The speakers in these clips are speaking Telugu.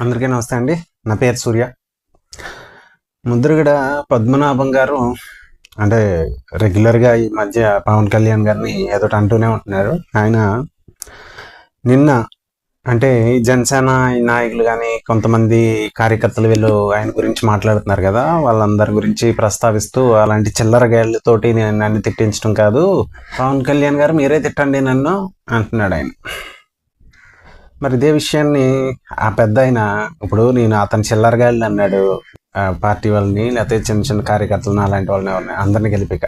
అందరికీ నమస్తే అండి. నా పేరు సూర్య. ముద్రగడ పద్మనాభం గారు అంటే రెగ్యులర్గా ఈ మధ్య పవన్ కళ్యాణ్ గారిని ఏదో అంటూనే ఉంటున్నారు. ఆయన నిన్న అంటే జనసేన నాయకులు కానీ కొంతమంది కార్యకర్తలు వీళ్ళు ఆయన గురించి మాట్లాడుతున్నారు కదా, వాళ్ళందరి గురించి ప్రస్తావిస్తూ అలాంటి చిల్లర గాళ్ళతోటి నేను నన్ను తిట్టించడం కాదు, పవన్ కళ్యాణ్ గారు మీరే తిట్టండి నన్ను అంటున్నాడు ఆయన. మరి ఇదే విషయాన్ని ఆ పెద్ద ఆయన ఇప్పుడు నేను అతను చిల్లరగాళ్ళు అన్నాడు, పార్టీ వాళ్ళని లేకపోతే చిన్న చిన్న కార్యకర్తలను అలాంటి వాళ్ళని ఎవరిని అందరినీ గెలిపిక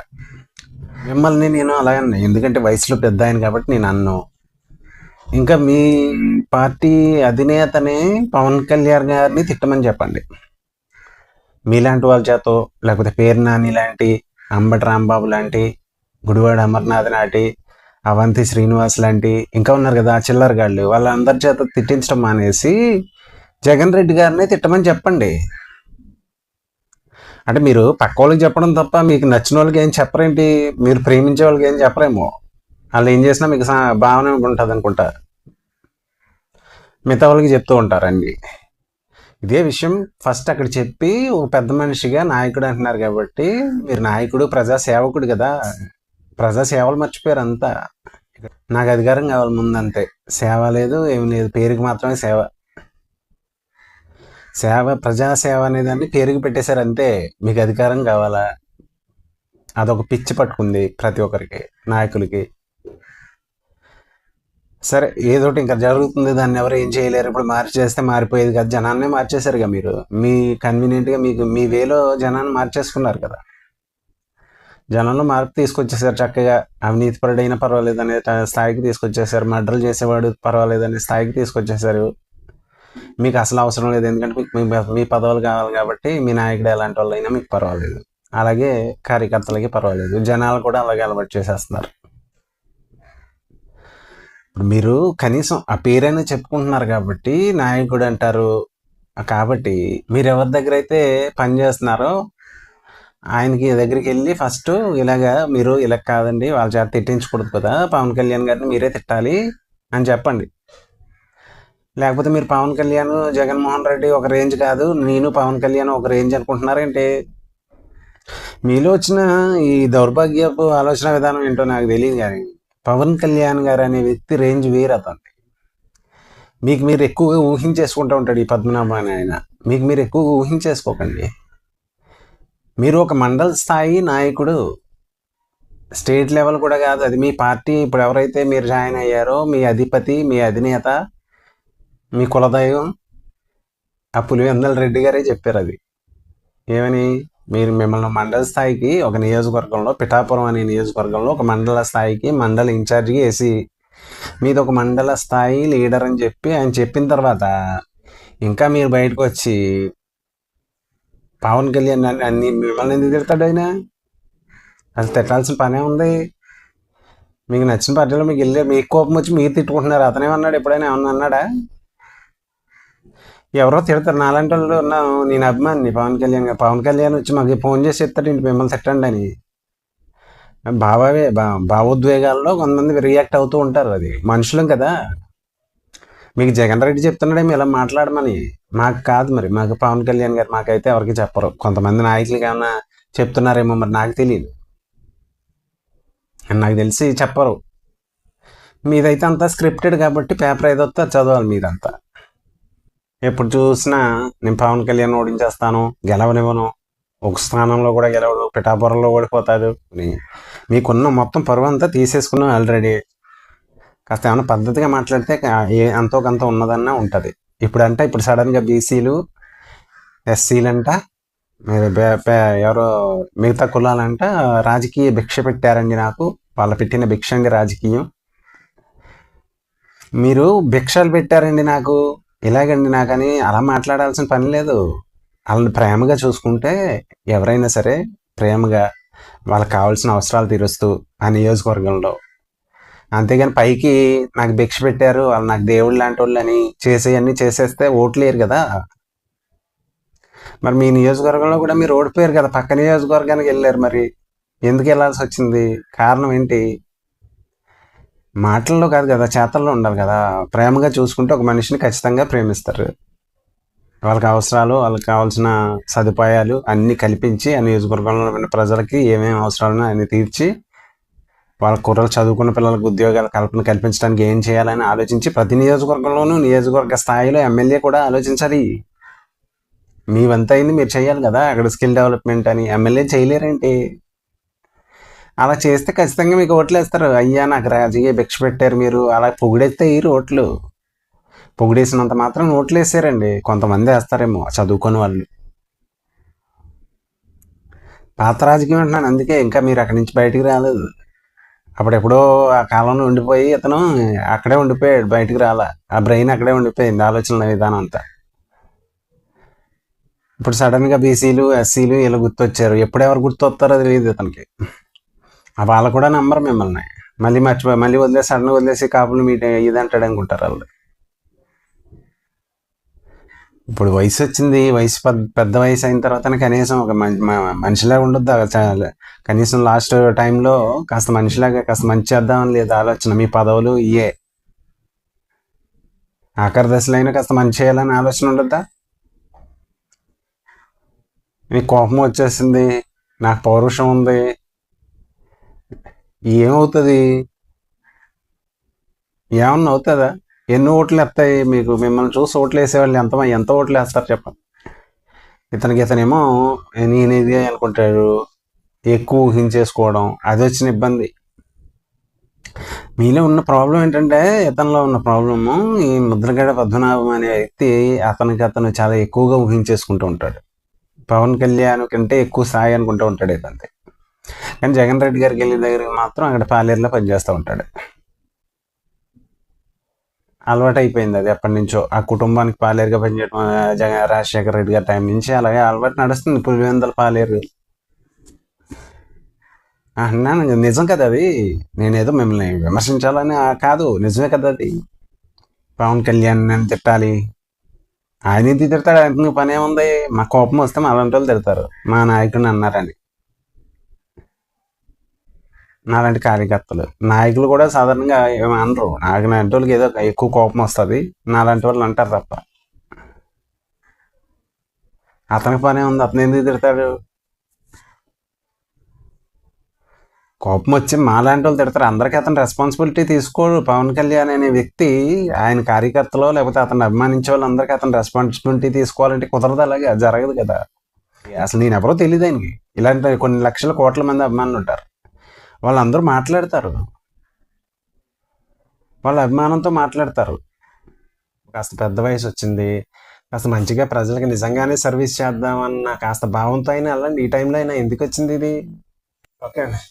మిమ్మల్ని నేను అలాగే అన్నా, ఎందుకంటే వయసులో పెద్ద ఆయన కాబట్టి నేను అన్ను. ఇంకా మీ పార్టీ అధినేతనే పవన్ కళ్యాణ్ గారిని తిట్టమని చెప్పండి. మీలాంటి వాళ్ళ చేతో లేకపోతే పేరు నాని లాంటి, అంబటి రాంబాబు లాంటి, గుడివాడ అమర్నాథ్ లాంటి, అవంతి శ్రీనివాస్ లాంటి ఇంకా ఉన్నారు కదా చిల్లరగాళ్ళు, వాళ్ళందరి చేత తిట్టించడం మానేసి జగన్ రెడ్డి గారిని తిట్టమని చెప్పండి. అంటే మీరు పక్క వాళ్ళకి చెప్పడం తప్ప మీకు నచ్చిన వాళ్ళకి ఏం చెప్పరేంటి? మీరు ప్రేమించే వాళ్ళకి ఏం చెప్పరేమో. వాళ్ళు ఏం చేసినా మీకు భావన ఉంటుంది అనుకుంటా, మిగతా వాళ్ళకి చెప్తూ ఉంటారండి. ఇదే విషయం ఫస్ట్ అక్కడ చెప్పి ఒక పెద్ద మనిషిగా నాయకుడు అంటున్నారు కాబట్టి, మీరు నాయకుడు ప్రజాసేవకుడు కదా, ప్రజాసేవలు మర్చిపోయారు అంతా. నాకు అధికారం కావాలి ముందు, అంతే. సేవ లేదు ఏమి లేదు, పేరుకి మాత్రమే సేవ. సేవ ప్రజాసేవ అనేదాన్ని పేరుకి పెట్టేశారు అంతే. మీకు అధికారం కావాలా, అదొక పిచ్చి పట్టుకుంది ప్రతి ఒక్కరికి, నాయకులకి. సరే ఏదోటి ఇంకా జరుగుతుంది, దాన్ని ఎవరు ఏం చేయలేరు. ఇప్పుడు మార్చేస్తే మారిపోయేది కదా, జనాన్నే మార్చేశారుగా మీరు. మీ కన్వీనియంట్గా మీకు మీ వేలో జనాన్ని మార్చేసుకున్నారు కదా. జనంలో మార్పు తీసుకొచ్చేసారు చక్కగా. అవినీతిపరుడైనా పర్వాలేదు అనే స్థాయికి తీసుకొచ్చేసారు, మర్డర్లు చేసేవాడు పర్వాలేదు అనే స్థాయికి తీసుకొచ్చేసారు. మీకు అసలు అవసరం లేదు, ఎందుకంటే మీకు మీ పదవులు కావాలి కాబట్టి. మీ నాయకుడు ఎలాంటి వాళ్ళు అయినా మీకు పర్వాలేదు, అలాగే కార్యకర్తలకి పర్వాలేదు, జనాలు కూడా అలాగే అలవాటు చేసేస్తున్నారు. ఇప్పుడు మీరు కనీసం ఆ పేరైనా చెప్పుకుంటున్నారు కాబట్టి నాయకుడు అంటారు. కాబట్టి మీరు ఎవరి దగ్గర అయితే పని చేస్తున్నారో ఆయనకి దగ్గరికి వెళ్ళి ఫస్ట్ ఇలాగా మీరు ఇలా కాదండి, వాళ్ళ చేత తిట్టించకూడదు కదా, పవన్ కళ్యాణ్ గారిని మీరే తిట్టాలి అని చెప్పండి. లేకపోతే మీరు పవన్ కళ్యాణ్ జగన్మోహన్ రెడ్డి ఒక రేంజ్ కాదు, నేను పవన్ కళ్యాణ్ ఒక రేంజ్ అనుకుంటున్నారేంటి? మీలో వచ్చిన ఈ దౌర్భాగ్యపు ఆలోచన విధానం ఏంటో నాకు తెలియదు, కానీ పవన్ కళ్యాణ్ గారు అనే వ్యక్తి రేంజ్ వేరు. అతను మీకు మీరు ఎక్కువగా ఊహించేసుకుంటూ ఉంటాడు ఈ పద్మనాభం అని ఆయన. మీకు మీరు ఎక్కువగా ఊహించేసుకోకండి. మీరు ఒక మండల స్థాయి నాయకుడు, స్టేట్ లెవెల్ కూడా కాదు అది. మీ పార్టీ ఇప్పుడు ఎవరైతే మీరు జాయిన్ అయ్యారో, మీ అధిపతి, మీ అధినేత, మీ కులదైవం ఆ పులివెందుల రెడ్డి గారే చెప్పారు అది. ఏమని? మిమ్మల్ని మండల స్థాయికి ఒక నియోజకవర్గంలో, పిఠాపురం అనే నియోజకవర్గంలో ఒక మండల స్థాయికి మండల ఇన్ఛార్జిగా వేసి మీది ఒక మండల స్థాయి లీడర్ అని చెప్పి ఆయన చెప్పిన తర్వాత ఇంకా మీరు బయటకు వచ్చి పవన్ కళ్యాణ్ అన్ని మిమ్మల్ని ఎందుకు తిడతాడు ఆయన? అసలు తిట్టాల్సిన పనే ఉంది. మీకు నచ్చిన పార్టీలో మీకు వెళ్ళి మీకు కోపం వచ్చి మీరు తిట్టుకుంటున్నారు. అతనేమన్నాడు? ఎప్పుడైనా ఏమన్నా అన్నాడా? ఎవరో తిడతారు. నాలాంటి వాళ్ళు ఉన్నాను, నేను అభిమాని పవన్ కళ్యాణ్ గారు. పవన్ కళ్యాణ్ వచ్చి మాకు ఫోన్ చేసి చెప్తాడు ఇంటి మిమ్మల్ని తిట్టండి అని. భావోద్వేగాల్లో కొంతమంది రియాక్ట్ అవుతూ ఉంటారు. అది మనుషులం కదా. మీకు జగన్ రెడ్డి చెప్తున్నాడేమో ఇలా మాట్లాడమని, మాకు కాదు. మరి మాకు పవన్ కళ్యాణ్ గారు మాకైతే ఎవరికి చెప్పరు. కొంతమంది నాయకులకి ఏమన్నా చెప్తున్నారేమో, మరి నాకు తెలియదు. నాకు తెలిసి చెప్పరు. మీదైతే అంతా స్క్రిప్టెడ్ కాబట్టి పేపర్ ఏదో వస్తే చదవాలి మీదంతా. ఎప్పుడు చూసినా నేను పవన్ కళ్యాణ్ ఓడించేస్తాను, గెలవనివ్వను, ఒక స్థానంలో కూడా గెలవడు, పిఠాపురంలో ఓడిపోతాడు, మీకున్న మొత్తం పరువు అంతా తీసేసుకున్నాం ఆల్రెడీ. కాస్త ఏమైనా పద్ధతిగా మాట్లాడితే అంతో కొంత ఉన్నదన్నా ఉంటుంది. ఇప్పుడు సడన్గా బీసీలు, ఎస్సీలంట, ఎవరో మిగతా కులాలంట రాజకీయ భిక్ష పెట్టారండి నాకు. వాళ్ళు పెట్టిన భిక్ష అండి రాజకీయం. మీరు భిక్షలు పెట్టారండి నాకు, ఇలాగండి నాకని అలా మాట్లాడాల్సిన పని లేదు. వాళ్ళని ప్రేమగా చూసుకుంటే ఎవరైనా సరే ప్రేమగా వాళ్ళకి కావాల్సిన అవసరాలు తీరుస్తూ ఆ నియోజకవర్గంలో, అంతేగాని పైకి నాకు భిక్ష పెట్టారు, వాళ్ళు నాకు దేవుళ్ళు లాంటి వాళ్ళు అని చేసేయన్నీ చేసేస్తే ఓట్లేరు కదా. మరి మీ నియోజకవర్గంలో కూడా మీరు ఓడిపోయారు కదా, పక్క నియోజకవర్గానికి వెళ్ళారు. మరి ఎందుకు వెళ్ళాల్సి వచ్చింది? కారణం ఏంటి? మాటల్లో కాదు కదా, చేతల్లో ఉండాలి కదా. ప్రేమగా చూసుకుంటే ఒక మనిషిని ఖచ్చితంగా ప్రేమిస్తారు. వాళ్ళకి అవసరాలు, వాళ్ళకి కావాల్సిన సదుపాయాలు అన్నీ కల్పించి, ఆ నియోజకవర్గంలో ఉన్న ప్రజలకి ఏమేమి అవసరాలను అన్ని తీర్చి, వాళ్ళ కుర్రలు చదువుకున్న పిల్లలకు ఉద్యోగాల కల్పన కల్పించడానికి ఏం చేయాలని ఆలోచించి, ప్రతి నియోజకవర్గంలోనూ నియోజకవర్గ స్థాయిలో ఎమ్మెల్యే కూడా ఆలోచించాలి. మీ వంతు అయింది మీరు చేయాలి కదా. అక్కడ స్కిల్ డెవలప్మెంట్ అని ఎమ్మెల్యే చేయలేరేంటి? అలా చేస్తే ఖచ్చితంగా మీకు ఓట్లు వేస్తారు. అయ్యా నాకు రాజకీయ భిక్ష పెట్టారు మీరు, అలా పొగిడేస్తే ఈ ఓట్లు. పొగిడేసినంత మాత్రం ఓట్లు వేసారండి. కొంతమంది వేస్తారేమో చదువుకొని వాళ్ళు. పాత రాజకీయం అంటున్నాను అందుకే, ఇంకా మీరు అక్కడి నుంచి బయటికి రాలేదు. అప్పుడెప్పుడో ఆ కాలంలో ఉండిపోయి అతను అక్కడే ఉండిపోయాడు, బయటికి రాలా. ఆ బ్రెయిన్ అక్కడే ఉండిపోయింది, ఆలోచన విధానం అంతా. ఇప్పుడు సడన్గా బీసీలు, ఎస్సీలు ఇలా గుర్తొచ్చారు. ఎప్పుడెవరు గుర్తొస్తారో తెలియదు అతనికి. వాళ్ళు కూడా నమ్మరు మిమ్మల్ని. మళ్ళీ మర్చిపోయి మళ్ళీ వదిలేసి, సడన్గా వదిలేసి కాపులు మీట్ ఇది అంటాడు అనుకుంటారు వాళ్ళు. ఇప్పుడు వయసు వచ్చింది, వయసు పెద్ద వయసు అయిన తర్వాత కనీసం ఒక మనిషిలాగా ఉండొద్దా? కనీసం లాస్ట్ టైంలో కాస్త మనిషిలాగా కాస్త మంచి చేద్దామని లేదు ఆలోచన. మీ పదవులు ఇయే, ఆఖరి దశలో అయినా కాస్త మంచి చేయాలని ఆలోచన ఉండొద్దా? మీకు కోపం వచ్చేసింది, నాకు పౌరుషం ఉంది, ఏమవుతుంది? ఏమన్నా అవుతుందా? ఎన్ని ఓట్లు వస్తాయి మీకు? మిమ్మల్ని చూసి ఓట్లు వేసేవాళ్ళు ఎంత ఓట్లు వేస్తారు చెప్పండి. ఇతనేమో నేను ఇది అనుకుంటాడు, ఎక్కువ ఊహించేసుకోవడం, అది వచ్చిన ఇబ్బంది. మీలో ఉన్న ప్రాబ్లం ఏంటంటే, ఇతనిలో ఉన్న ప్రాబ్లము, ఈ ముద్రగడ పద్మనాభం అనే వ్యక్తి అతను చాలా ఎక్కువగా ఊహించేసుకుంటూ ఉంటాడు. పవన్ కళ్యాణ్ కంటే ఎక్కువ స్థాయి అనుకుంటూ ఉంటాడు ఇదంతే. కానీ జగన్ రెడ్డి గారికి వెళ్ళిన దగ్గరికి మాత్రం అక్కడ పాలేరులో పనిచేస్తూ ఉంటాడు. అలవాటు అయిపోయింది అది ఎప్పటి నుంచో. ఆ కుటుంబానికి పాలేరుగా పనిచేయడం రాజశేఖర రెడ్డి గారి టైం నుంచి అలాగే అలవాటు నడుస్తుంది. పులివెందుల పాలేరు అన్నాను, నిజం కదా అది. నేనేదో మిమ్మల్ని విమర్శించాలని కాదు, నిజమే కదా అది. పవన్ కళ్యాణ్ అని తిట్టాలి, ఆయన ఇది తిడతాడు, ఆయనకు పని ఏముంది? మా కోపం వస్తే మా అలాంటి వాళ్ళు తిడతారు, మా నాయకుడిని అన్నారని. నాలాంటి కార్యకర్తలు, నాయకులు కూడా సాధారణంగా ఏమి అనరు. నాకు లాంటి వాళ్ళకి ఏదో ఎక్కువ కోపం వస్తుంది, నాలాంటి వాళ్ళు అంటారు తప్ప. అతనికి పనే ఉంది, అతను ఎందుకు తిడతాడు? కోపం వచ్చి మాలాంటి వాళ్ళు తిడతారు, అందరికీ అతను రెస్పాన్సిబిలిటీ తీసుకోడు. పవన్ కళ్యాణ్ అనే వ్యక్తి ఆయన కార్యకర్తలో లేకపోతే అతను అభిమానించే వాళ్ళందరికీ అతను రెస్పాన్సిబిలిటీ తీసుకోవాలంటే కుదరదు, అలాగే జరగదు కదా. అసలు నేను ఎవరో తెలియదు ఆయనకి. ఇలాంటి కొన్ని లక్షల కోట్ల మంది అభిమానులు ఉంటారు, వాళ్ళందరూ మాట్లాడతారు, వాళ్ళ అభిమానంతో మాట్లాడతారు. కాస్త పెద్ద వయసు వచ్చింది, కాస్త మంచిగా ప్రజలకి నిజంగానే సర్వీస్ చేద్దామన్న కాస్త భావంతో అయినా వెళ్ళండి. ఈ టైంలో అయినా ఎందుకు వచ్చింది ఇది? ఓకే అండి.